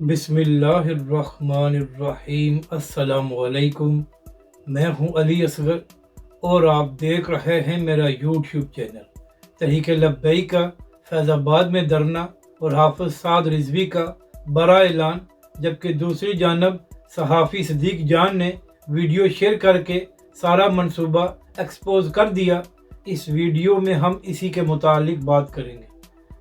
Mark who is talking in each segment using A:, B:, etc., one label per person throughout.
A: बिस्मिल्लाहिर्रहमानिर्रहीम। अस्सलाम वालेकुम। मैं हूं अली असगर और आप देख रहे हैं मेरा यूट्यूब चैनल तहरीक लब्बैक का फैज़ाबाद में धरना और हाफ़िज़ साद रिज़वी का बड़ा ऐलान। जबकि दूसरी जानब सहाफ़ी सदीक जान ने वीडियो शेयर करके सारा मंसूबा एक्सपोज कर दिया। इस वीडियो में हम इसी के मुतालिक बात करेंगे।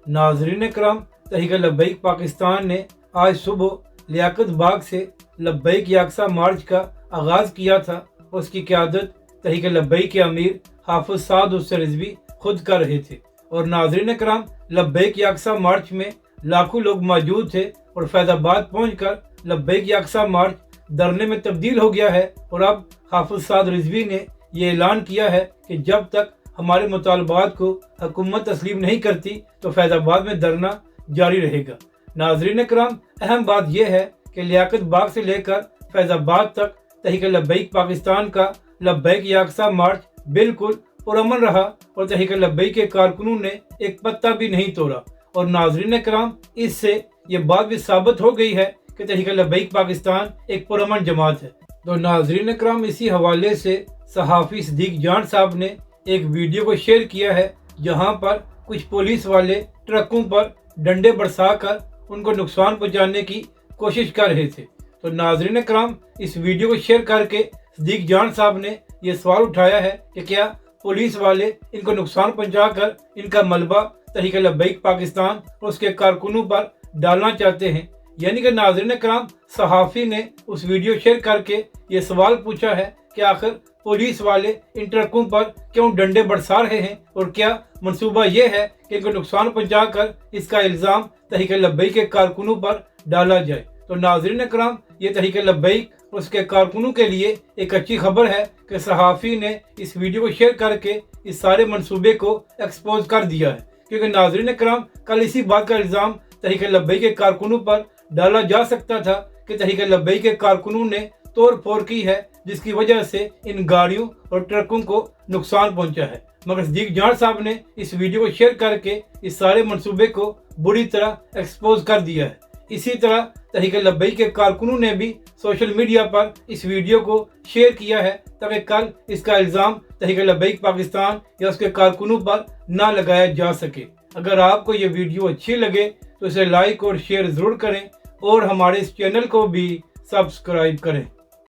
A: नाज़रीन कराम, तहरीक लब्बैक पाकिस्तान ने आज सुबह लियाकत बाग से लब्बैक याकसा मार्च का आगाज़ किया था। उसकी क़यादत तहरीक लब्बैक के अमीर हाफ़िज़ साद रिज़वी खुद कर रहे थे। और नाज़रीन कराम, लब्बैक याकसा मार्च में लाखों लोग मौजूद थे और फैज़ाबाद पहुँचकर लब्बैक याकसा मार्च धरने में तब्दील हो गया है। और अब हाफ़िज़ साद रिज़वी ने यह ऐलान किया है कि जब तक हमारे मुतालबात को हुकूमत तस्लीम नहीं करती तो फैज़ाबाद में धरना जारी रहेगा। नाज़रीन कराम, अहम बात यह है कि लियाकत बाग से लेकर फैज़ाबाद तक तहरीक लब्बैक पाकिस्तान का लब्बैक याकसा मार्च बिल्कुल पुरअमन रहा और तहरीक लब्बैक के कारकुनों ने एक पत्ता भी नहीं तोड़ा। और नाज़रीन कराम, इससे ये बात भी साबित हो गई है कि तहरीक लब्बैक पाकिस्तान एक पुरअमन जमात है। तो नाज़रीन कराम, इसी हवाले से सहाफ़ी सदीक जान साहब ने एक वीडियो को शेयर किया है जहां पर कुछ पुलिस वाले ट्रकों पर डंडे बरसाकर उनको नुकसान पहुंचाने की कोशिश कर रहे थे। तो नाज़रीन कराम, इस वीडियो को शेयर करके सदीक जान साहब ने यह सवाल उठाया है कि क्या पुलिस वाले इनको नुकसान पहुंचाकर इनका मलबा तहरीक लब्बैक पाकिस्तान और उसके कारकुनों पर डालना चाहते हैं। यानी कि नाज़रीन कराम, सहाफ़ी ने उस वीडियो शेयर करके ये सवाल पूछा है कि आखिर पुलिस वाले इन ट्रकों पर क्यों डंडे बरसा रहे हैं और क्या मंसूबा ये है कि इनको नुकसान पहुंचाकर इसका इल्ज़ाम तहरीक लब्बैक के कारकुनों पर डाला जाए। तो नाज़रीन कराम, ये तहरीक लब्बैक और उसके कारकुनों के लिए एक अच्छी खबर है कि सहाफ़ी ने इस वीडियो को शेयर करके इस सारे मंसूबे को एक्सपोज कर दिया है। क्योंकि नाज़रीन कराम, कल इसी बात का इल्ज़ाम तहरीक लब्बैक के कारकुनों पर डाला जा सकता था कि तहरीक लब्बैक के कारकुनों ने तोड़ फोड़ की है जिसकी वजह से इन गाड़ियों और ट्रकों को नुकसान पहुंचा है। मगर सदीक जान साहब ने इस वीडियो को शेयर करके इस सारे मंसूबे को बुरी तरह एक्सपोज कर दिया है। इसी तरह तहरीक लब्बैक के कारकुनों ने भी सोशल मीडिया पर इस वीडियो को शेयर किया है ताकि कल इसका इल्ज़ाम तहरीक लब्बैक पाकिस्तान या उसके कारकुनों पर ना लगाया जा सके। अगर आपको ये वीडियो अच्छी लगे तो इसे लाइक और शेयर ज़रूर करें और हमारे इस चैनल को भी सब्सक्राइब करें।